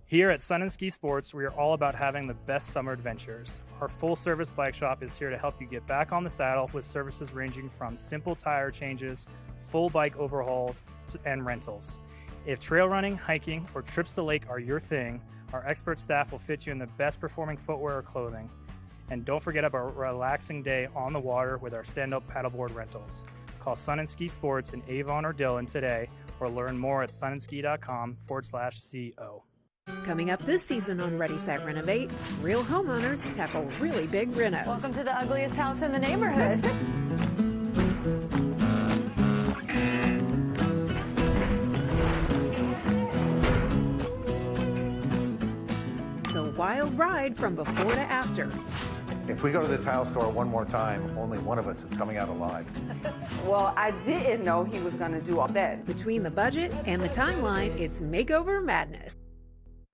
Here at Sun and Ski Sports, we are all about having the best summer adventures. Our full-service bike shop is here to help you get back on the saddle with services ranging from simple tire changes, full bike overhauls, and rentals. If trail running, hiking, or trips to the lake are your thing, our expert staff will fit you in the best performing footwear or clothing. And don't forget about a relaxing day on the water with our stand-up paddleboard rentals. Call Sun and Ski Sports in Avon or Dillon today, or learn more at sunandski.com/CO. Coming up this season on Ready, Set, Renovate, real homeowners tackle really big renos. Welcome to the ugliest house in the neighborhood. It's a wild ride from before to after. If we go to the tile store one more time, only one of us is coming out alive. Well, I didn't know he was going to do all that. Between the budget and the timeline, it's makeover madness.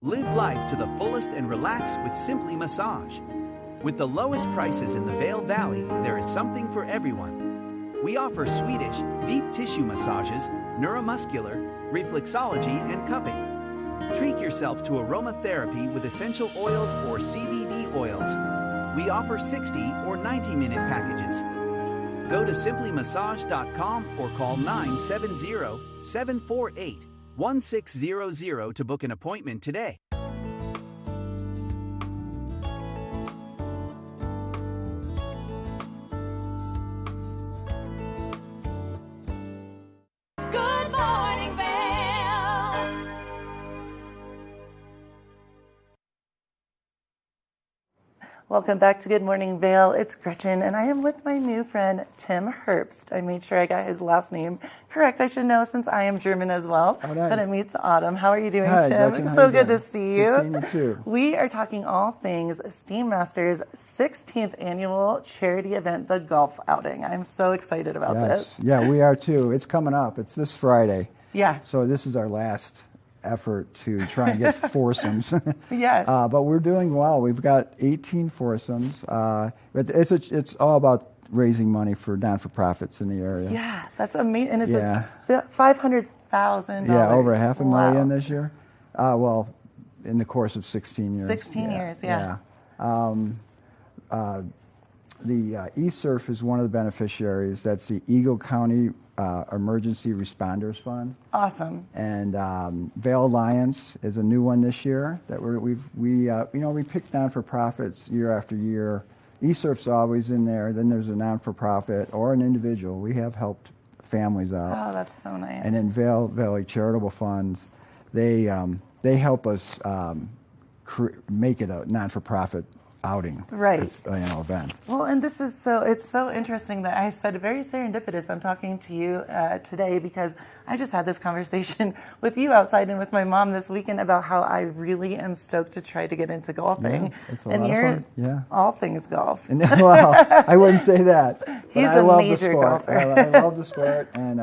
Live life to the fullest and relax with Simply Massage. With the lowest prices in the Vail Valley, there is something for everyone. We offer Swedish, deep tissue massages, neuromuscular, reflexology, and cupping. Treat yourself to aromatherapy with essential oils or CBD oils. We offer 60 or 90-minute packages. Go to simplymassage.com or call 970-748-1600 to book an appointment today. Good morning, Vail. Welcome back to Good Morning Vail. It's Gretchen, and I am with my new friend, Tim Herbst. I made sure I got his last name correct. I should know since I am German as well. Oh, nice. But it meets Autumn. How are you doing, Hi, Tim? Gretchen, It's how so you good doing? to see you. Good seeing you too. We are talking all things Steam Masters' 16th annual charity event, the golf outing. I'm so excited about this. Yeah, we are too. It's coming up. It's this Friday. Yeah. So this is our last effort to try and get foursomes. Yeah. But we're doing well. We've got 18 foursomes. But it's all about raising money for non-for-profits in the area. Yeah, that's amazing. And it Yeah. says $500,000. Yeah, over $500,000 Wow. this year. Well, in the course of 16 years. 16 years, yeah. The eSurf is one of the beneficiaries. That's the Eagle County Emergency Responders Fund. Awesome. And Vail Alliance is a new one this year that we pick non-for-profits year after year. eSurf's always in there. Then there's a non-for-profit or an individual. We have helped families out. Oh, that's so nice. And then Vail Valley Charitable Fund, they help us make it a non-for-profit outing, Right. Event. Well, and it's so interesting that I said very serendipitous. I'm talking to you today because I just had this conversation with you outside and with my mom this weekend about how I really am stoked to try to get into golfing. Yeah, it's a and lot of you're fun. Yeah. all things golf. Well, I wouldn't say that. But He's I a love major the sport. golfer. I love the sport, and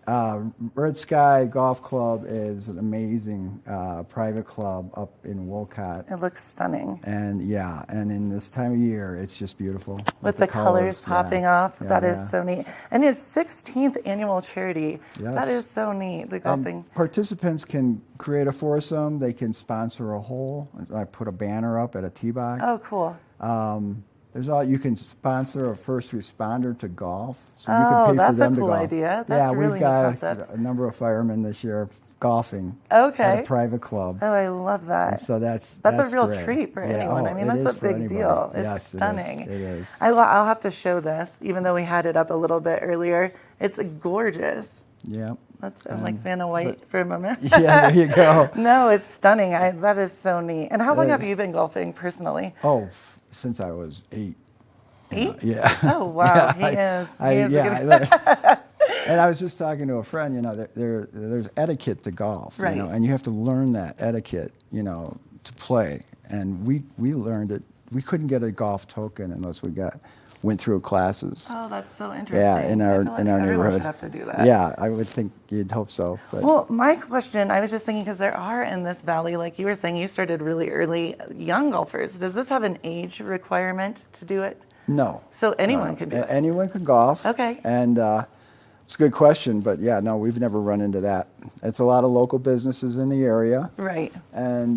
Red Sky Golf Club is an amazing private club up in Wolcott. It looks stunning. And and in this time of year, it's just beautiful. With the colors popping off. Yeah, that is so neat. And his 16th annual charity. Yes. That is so neat, the golfing. And participants can create a foursome. They can sponsor a hole. I put a banner up at a tee box. Oh, cool. You can sponsor a first responder to golf, so you Oh, can pay that's for them a cool to golf. idea. That's a really we've neat got concept. a number of firemen this year golfing Okay. at a private club. Oh, I love that. And so that's a real great. treat for Yeah, anyone. oh, I mean, it that's is a for big anybody. deal. It's Yes, stunning. It is. I'll have to show this, even though we had it up a little bit earlier. It's gorgeous. Yeah. I'm like Vanna White for a moment. Yeah, there you go. No, it's stunning. That is so neat. And how long have you been golfing personally? Oh, since I was 8. 8? Yeah. Oh, wow. And I was just talking to a friend, there's etiquette to golf, right. And you have to learn that etiquette, to play. And we learned it. We couldn't get a golf token unless we went through classes. Oh, that's so interesting. Yeah, in our everyone neighborhood. Should have to do that. Yeah, I would think you'd hope so. But. Well, my question, I was just thinking, because there are in this valley, like you were saying, you started really early, young golfers. Does this have an age requirement to do it? No. So anyone can do it? Anyone can golf. Okay. And it's a good question, but no, we've never run into that. It's a lot of local businesses in the area. Right. And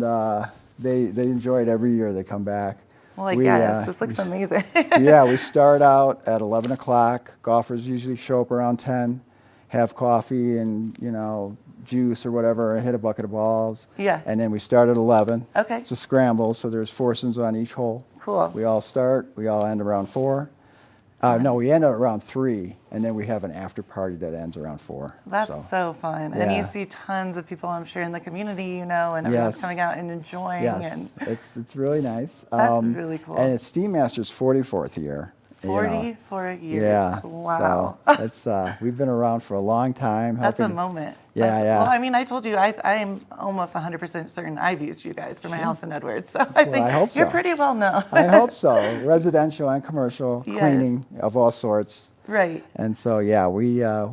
they enjoy it every year. They come back. Well, I guess. This looks amazing. Yeah, we start out at 11 o'clock. Golfers usually show up around 10, have coffee and, juice or whatever, and hit a bucket of balls. Yeah. And then we start at 11. Okay. It's a scramble, so there's foursomes on each hole. Cool. We all start. We all end around 4. No, we end at around 3, and then we have an after party that ends around 4. That's so fun. Yeah. And you see tons of people, I'm sure, in the community, and everyone's coming out and enjoying. Yes, it's really nice. That's really cool. And it's Steam Master's 44th year. 44 years. Yeah. Wow. So it's we've been around for a long time. That's a moment. Yeah. Well, I mean, I told you, I am almost 100% certain I've used you guys for my house in Edwards. So I think I hope so. You're pretty well known. I hope so. Residential and commercial, Yes. cleaning of all sorts. Right. And so,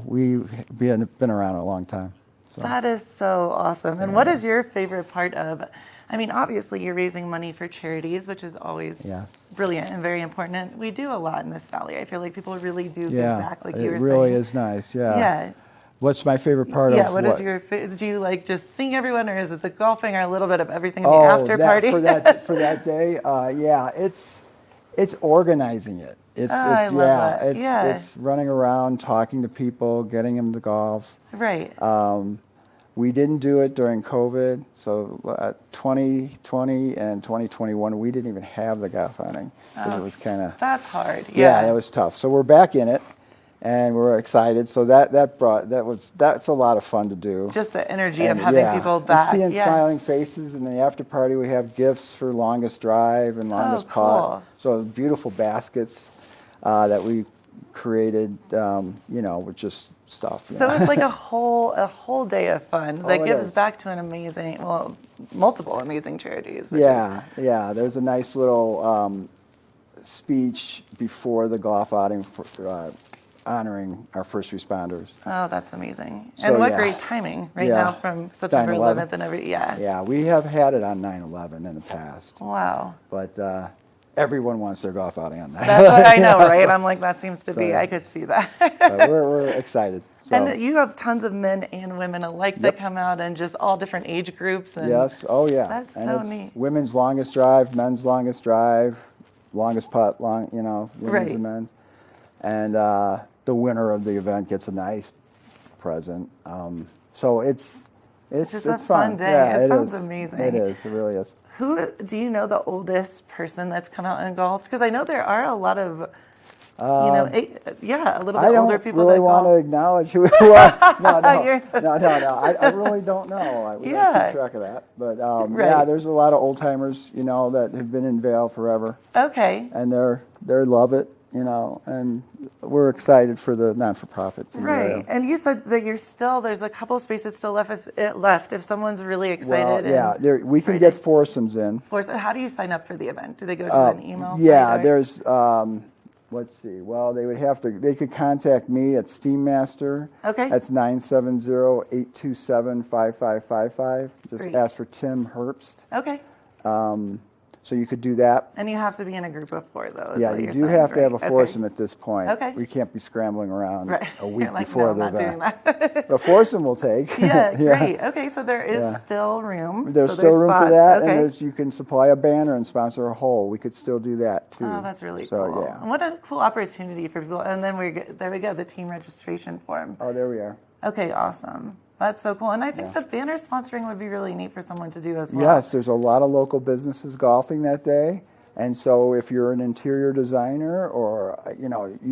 we've been around a long time. So. That is so awesome. And what is your favorite part of, obviously you're raising money for charities, which is always brilliant and very important. And we do a lot in this valley. I feel like people really do give back, like you were saying. It really is nice, Yeah. What's my favorite part of what is your, do you like just seeing everyone, or is it the golfing, or a little bit of everything in the after party? For that day, it's organizing it. I love that. It's running around, talking to people, getting them to golf. Right. We didn't do it during COVID, so 2020 and 2021, we didn't even have the golf outing because it was kind of. That's hard. Yeah, that was tough. So we're back in it, and we're excited. So that's a lot of fun to do. Just the energy of having people back. And seeing smiling faces. In the after party, we have gifts for longest drive and longest putt. So beautiful baskets that we created, with just stuff. So it's like a whole day of fun that gives back to multiple amazing charities. Yeah. There's a nice little speech before the golf outing for honoring our first responders. Oh, that's amazing. So, and what great timing now from September 11th and every, Yeah, we have had it on 9/11 in the past. Wow. But everyone wants their golf outing on 9/11. That's what I know, right? I'm like, that seems to be, I could see that. We're excited. So. And you have tons of men and women alike that come out, and just all different age groups. And yes, oh yeah. That's and so it's neat. Women's longest drive, men's longest drive, longest putt, women's and men's. And the winner of the event gets a nice present. So it's just a fun day. Yeah, it sounds amazing. It is. It really is. Who do you know the oldest person that's come out and golfed? Because I know there are a lot of, a little bit older people that golf. I don't really want to acknowledge who it was. No. I really don't know. We don't keep track of that. But there's a lot of old timers, that have been in Vail forever. Okay. And they love it. And we're excited for the non-for-profits. Right, and you said that there's a couple of spaces still left if someone's really excited. Well, we can get foursomes in. How do you sign up for the event? Do they go to an email site? Yeah, there's Let's see. Well, they could contact me at Steam Master. Okay. That's 970-827-5555. Just Great. ask for Tim Herbst. Okay. So you could do that. And you have to be in a group of 4, though. Is Yeah, what you you're do saying, have to have a right? foursome at this point. Okay. We can't be scrambling around Right. a week Like, before no, the I'm not doing event. that. The foursome will take. Yeah, great. Okay, so there is still room. There's so still room spots. for that, Okay. and you can supply a banner and sponsor a hole. We could still do that too. Oh, that's really so, cool. Yeah. What a cool opportunity for people. And then there we go, the team registration form. Oh, there we are. Okay, awesome. That's so cool. And I think the banner sponsoring would be really neat for someone to do as well. Yes, there's a lot of local businesses golfing that day. And so if you're an interior designer or, you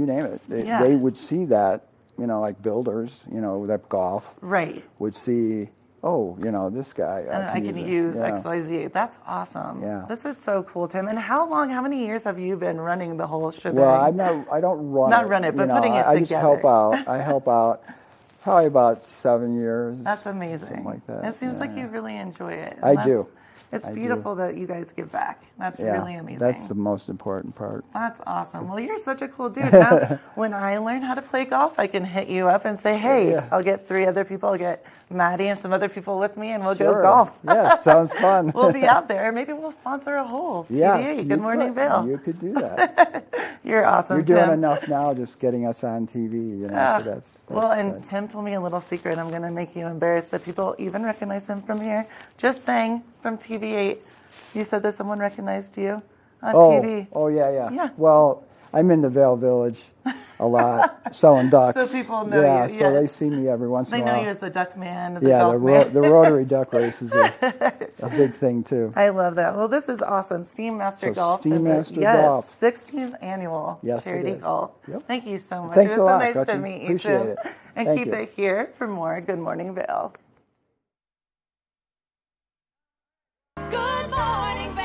name it, they would see that, like builders, that golf. Right. Would see, this guy. And I can use XYZ. That's awesome. Yeah. This is so cool, Tim. And how many years have you been running the whole shebang? Well, I don't run Not run it, but putting it together. I just help out. I help out probably about 7 years. That's amazing. Something like that. It seems like you really enjoy it. I do. It's beautiful that you guys give back. That's really amazing. That's the most important part. That's awesome. Well, you're such a cool dude. Now, when I learn how to play golf, I can hit you up and say, hey, I'll get 3 other people. I'll get Maddie and some other people with me, and we'll go golf. Yeah, sounds fun. We'll be out there. Maybe we'll sponsor a hole. Yes, Good morning, Vail. You could do that. You're awesome, You're doing enough now just getting us on TV. So that's well, and Tim told me a little secret. I'm going to make you embarrassed that people even recognize him from here. Just saying, from TV8. You said that someone recognized you on TV. Oh, yeah. Well, I'm in the Vail Village a lot, selling ducks. So people know you. Yeah, so they see me every once in a while. They know you as the duck man, the golf man. The Rotary Duck Race is a big thing, too. I love that. Well, this is awesome. Steam Master Golf. Steam Master Golf. 16th annual charity golf. Yep. Thank you so much. Thanks it was a lot, so nice Gretchen. to meet you, Appreciate Tim. it. And Thank keep you. it here for more Good Morning Vail. Good morning, Vail.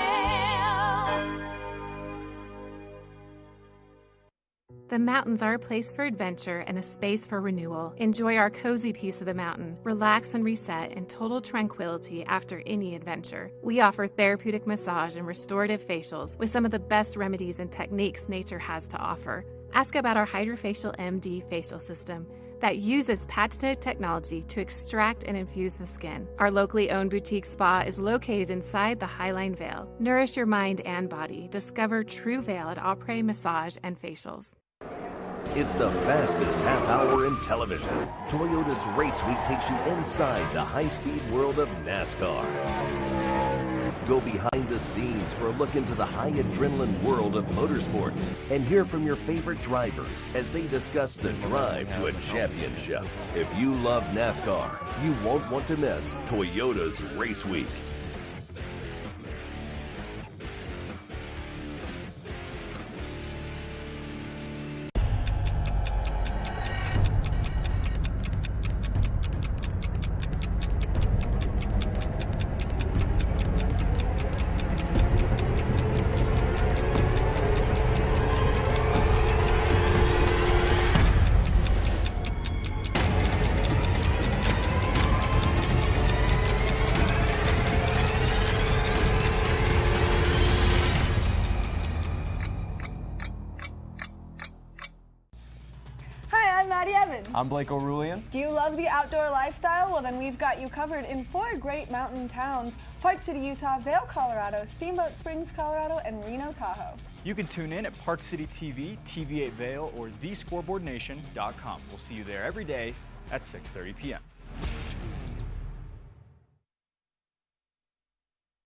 The mountains are a place for adventure and a space for renewal. Enjoy our cozy piece of the mountain. Relax and reset in total tranquility after any adventure. We offer therapeutic massage and restorative facials with some of the best remedies and techniques nature has to offer. Ask about our Hydrofacial MD facial system that uses patented technology to extract and infuse the skin. Our locally owned boutique spa is located inside the Highline Vail. Nourish your mind and body. Discover True Vail at Après Massage and Facials. It's the fastest half hour in television. Toyota's Race Week takes you inside the high-speed world of NASCAR. Go behind the scenes for a look into the high adrenaline world of motorsports and hear from your favorite drivers as they discuss the drive to a championship. If you love NASCAR, you won't want to miss Toyota's Race Week. I'm Blake O'Rulian. Do you love the outdoor lifestyle? Well, then we've got you covered in 4 great mountain towns: Park City, Utah, Vail, Colorado, Steamboat Springs, Colorado, and Reno, Tahoe. You can tune in at Park City TV, TV8 Vail, or thescoreboardnation.com. We'll see you there every day at 6:30 p.m.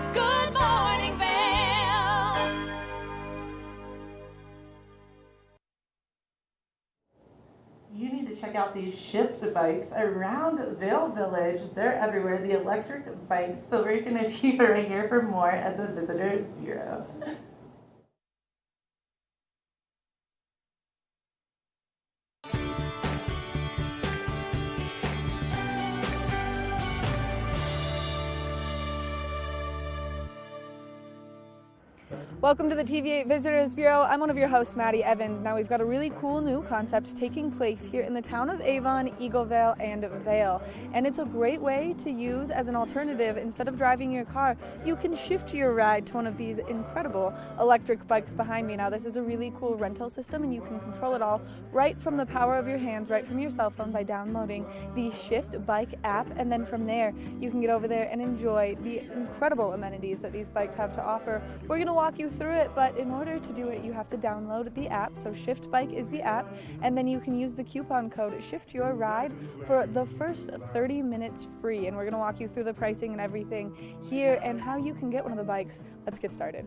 Good morning, Vail. You need to check out these Shift bikes around Vail Village. They're everywhere, the electric bikes. So we're going to see you right here for more at the Visitors Bureau. Welcome to the TV8 Visitors Bureau. I'm one of your hosts, Maddie Evans. Now we've got a really cool new concept taking place here in the town of Avon, Eaglevale, and Vail. And it's a great way to use as an alternative. Instead of driving your car, you can shift your ride to one of these incredible electric bikes behind me. Now this is a really cool rental system, and you can control it all right from the power of your hands, right from your cell phone by downloading the Shift Bike app. And then from there, you can get over there and enjoy the incredible amenities that these bikes have to offer. We're going to walk you through it, but in order to do it, you have to download the app. So Shift Bike is the app, and then you can use the coupon code Shift Your Ride for the first 30 minutes free. And we're going to walk you through the pricing and everything here and how you can get one of the bikes. Let's get started.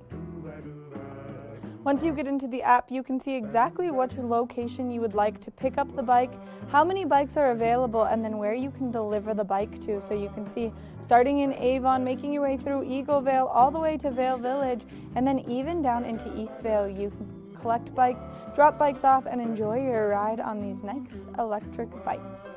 Once you get into the app, you can see exactly which location you would like to pick up the bike, how many bikes are available, and then where you can deliver the bike to. So you can see starting in Avon, making your way through Eaglevale, all the way to Vail Village, and then even down into East Vail. You can collect bikes, drop bikes off, and enjoy your ride on these nice electric bikes.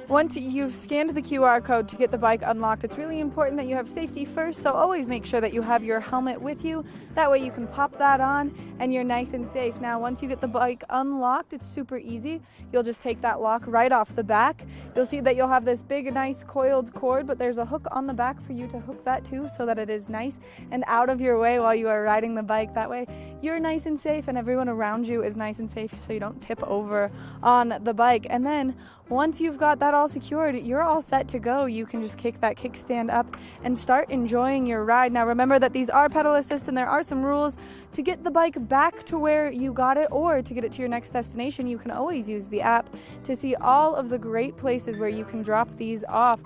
Once you've scanned the QR code to get the bike unlocked, it's really important that you have safety first, so always make sure that you have your helmet with you. That way you can pop that on and you're nice and safe. Now, once you get the bike unlocked, it's super easy. You'll just take that lock right off the back. You'll see that you'll have this big, nice coiled cord, but there's a hook on the back for you to hook that to so that it is nice and out of your way while you are riding the bike. That way you're nice and safe and everyone around you is nice and safe so you don't tip over on the bike. And then once you've got that all secured, you're all set to go. You can just kick that kickstand up and start enjoying your ride. Now remember that these are pedal assist and there are some rules. To get the bike back to where you got it or to get it to your next destination, you can always use the app to see all of the great places where you can drop these off.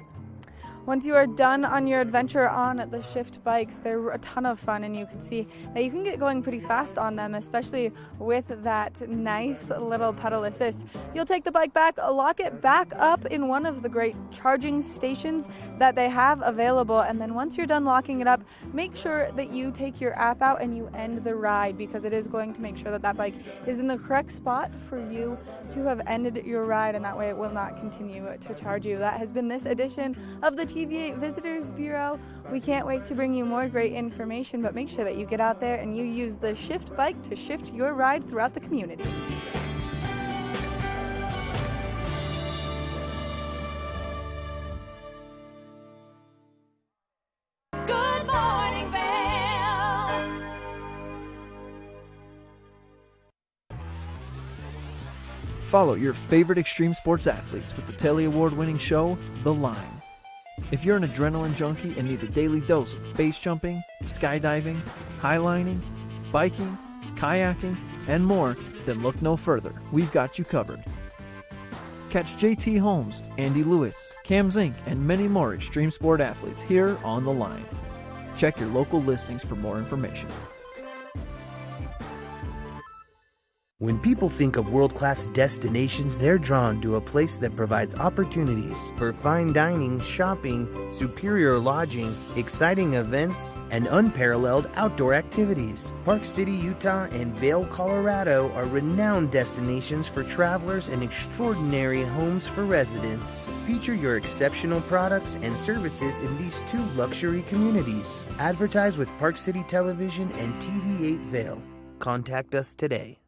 Once you are done on your adventure on the Shift bikes, they're a ton of fun, and you can see that you can get going pretty fast on them, especially with that nice little pedal assist. You'll take the bike back, lock it back up in one of the great charging stations that they have available, and then once you're done locking it up, make sure that you take your app out and you end the ride, because it is going to make sure that that bike is in the correct spot for you to have ended your ride, and that way it will not continue to charge you. That has been this edition of the TV8 Visitors Bureau. We can't wait to bring you more great information, but make sure that you get out there and you use the Shift Bike to shift your ride throughout the community. Good morning, Vail. Follow your favorite extreme sports athletes with the Telly Award-winning show, The Line. If you're an adrenaline junkie and need a daily dose of base jumping, skydiving, highlining, biking, kayaking, and more, then look no further. We've got you covered. Catch JT Holmes, Andy Lewis, Cam Zink, and many more extreme sport athletes here on The Line. Check your local listings for more information. When people think of world-class destinations, they're drawn to a place that provides opportunities for fine dining, shopping, superior lodging, exciting events, and unparalleled outdoor activities. Park City, Utah, and Vail, Colorado are renowned destinations for travelers and extraordinary homes for residents. Feature your exceptional products and services in these two luxury communities. Advertise with Park City Television and TV8 Vail. Contact us today.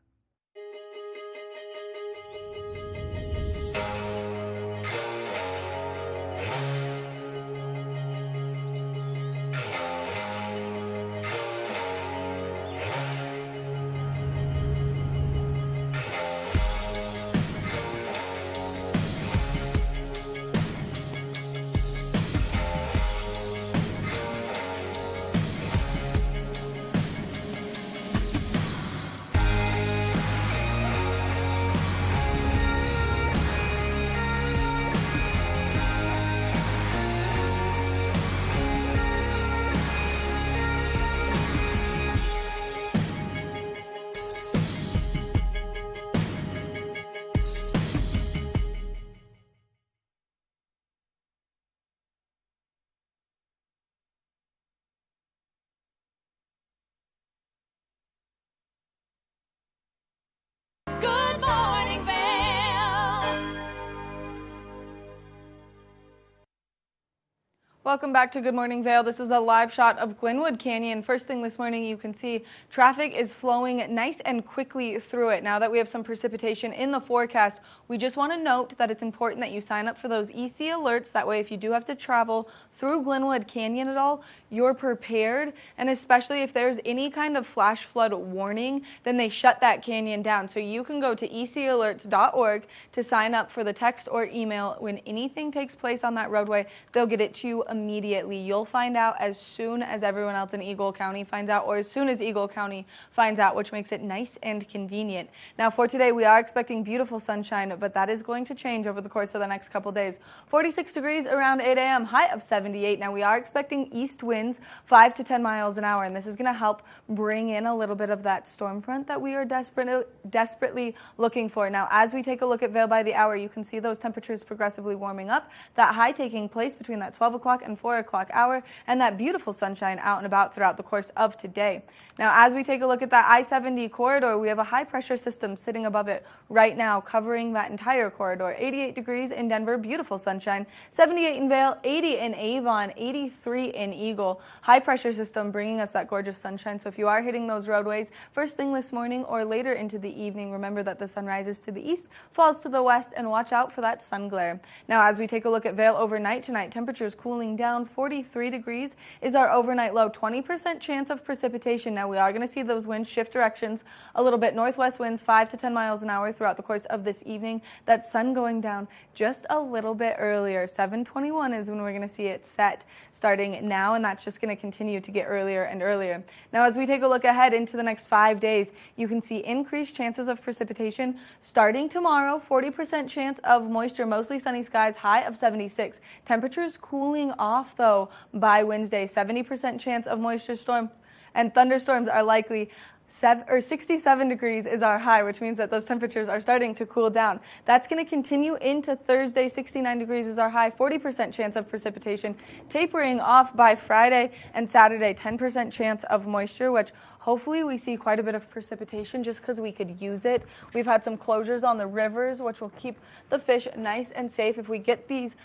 Welcome back to Good Morning Vail. This is a live shot of Glenwood Canyon. First thing this morning, you can see traffic is flowing nice and quickly through it. Now that we have some precipitation in the forecast, we just want to note that it's important that you sign up for those EC alerts. That way, if you do have to travel through Glenwood Canyon at all, you're prepared. And especially if there's any kind of flash flood warning, then they shut that canyon down. So you can go to ecalerts.org to sign up for the text or email. When anything takes place on that roadway, they'll get it to you immediately. You'll find out as soon as everyone else in Eagle County finds out, or as soon as Eagle County finds out, which makes it nice and convenient. Now for today, we are expecting beautiful sunshine, but that is going to change over the course of the next couple days. 46 degrees around 8 a.m., high of 78. Now we are expecting east winds 5 to 10 miles an hour, and this is going to help bring in a little bit of that storm front that we are desperately looking for. Now as we take a look at Vail by the hour, you can see those temperatures progressively warming up, that high taking place between that 12 o'clock and 4 o'clock hour, and that beautiful sunshine out and about throughout the course of today. Now as we take a look at that I-70 corridor, we have a high pressure system sitting above it right now, covering that entire corridor. 88 degrees in Denver, beautiful sunshine. 78 in Vail, 80 in Avon, 83 in Eagle. High pressure system bringing us that gorgeous sunshine. So if you are hitting those roadways first thing this morning or later into the evening, remember that the sun rises to the east, falls to the west, and watch out for that sun glare. Now as we take a look at Vail overnight tonight, temperatures cooling down. 43 degrees is our overnight low. 20% chance of precipitation. Now we are going to see those winds shift directions a little bit. Northwest winds 5 to 10 miles an hour throughout the course of this evening. That sun going down just a little bit earlier. 7:21 is when we're going to see it set starting now, and that's just going to continue to get earlier and earlier. Now as we take a look ahead into the next 5 days, you can see increased chances of precipitation starting tomorrow. 40% chance of moisture, mostly sunny skies, high of 76. Temperatures cooling off though by Wednesday. 70% chance of moisture storm and thunderstorms are likely. 67 degrees is our high, which means that those temperatures are starting to cool down. That's going to continue into Thursday. 69 degrees is our high. 40% chance of precipitation, tapering off by Friday and Saturday. 10% chance of moisture, which hopefully we see quite a bit of precipitation just because we could use it. We've had some closures on the rivers, which will keep the fish nice and safe. If we get these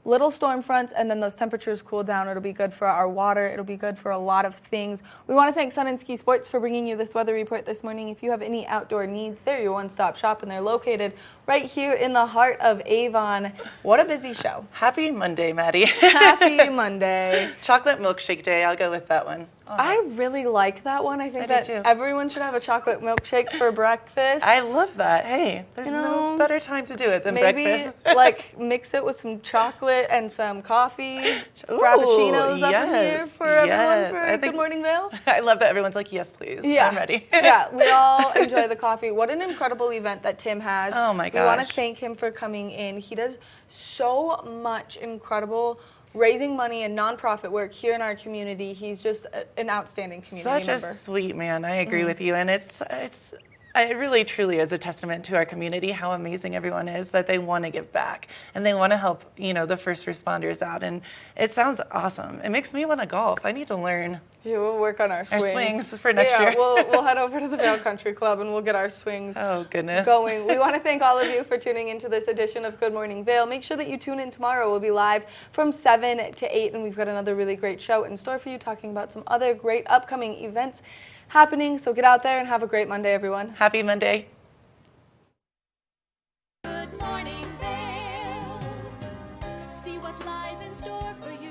little storm fronts and then those temperatures cool down, it'll be good for our water. It'll be good for a lot of things. We want to thank Sun and Ski Sports for bringing you this weather report this morning. If you have any outdoor needs, they're your one-stop shop, and they're located right here in the heart of Avon. What a busy show. Happy Monday, Maddie. Happy Monday. Chocolate milkshake day. I'll go with that one. I really like that one. I think that everyone should have a chocolate milkshake for breakfast. I love that. Hey, there's no better time to do it than breakfast. Maybe like mix it with some chocolate and some coffee. Frappuccinos up in here for everyone for Good Morning Vail. I love that everyone's like, yes, please. Yeah. I'm ready. Yeah, we all enjoy the coffee. What an incredible event that Tim has. Oh my gosh. We want to thank him for coming in. He does so much incredible raising money and nonprofit work here in our community. He's just an outstanding community member. Such a sweet man. I agree with you. And it really truly is a testament to our community how amazing everyone is, that they want to give back and they want to help, the first responders out. And it sounds awesome. It makes me want to golf. I need to learn. Yeah, we'll work on our swings for next year. We'll head over to the Vail Country Club and we'll get our swings going. We want to thank all of you for tuning into this edition of Good Morning Vail. Make sure that you tune in tomorrow. We'll be live from 7 to 8, and we've got another really great show in store for you, talking about some other great upcoming events happening. So get out there and have a great Monday, everyone. Happy Monday. Good morning, Vail. See what lies in store for you.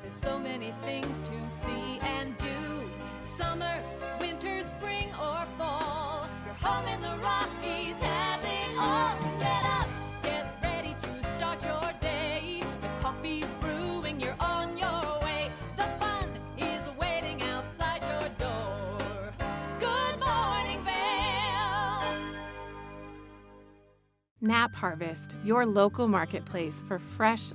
There's so many things to see and do. Summer, winter, spring, or fall. Your home in the Rockies has it all. So get up, get ready to start your day. The coffee's brewing, you're on your way. The fun is waiting outside your door. Good morning, Vail. Nap Harvest, your local marketplace for fresh,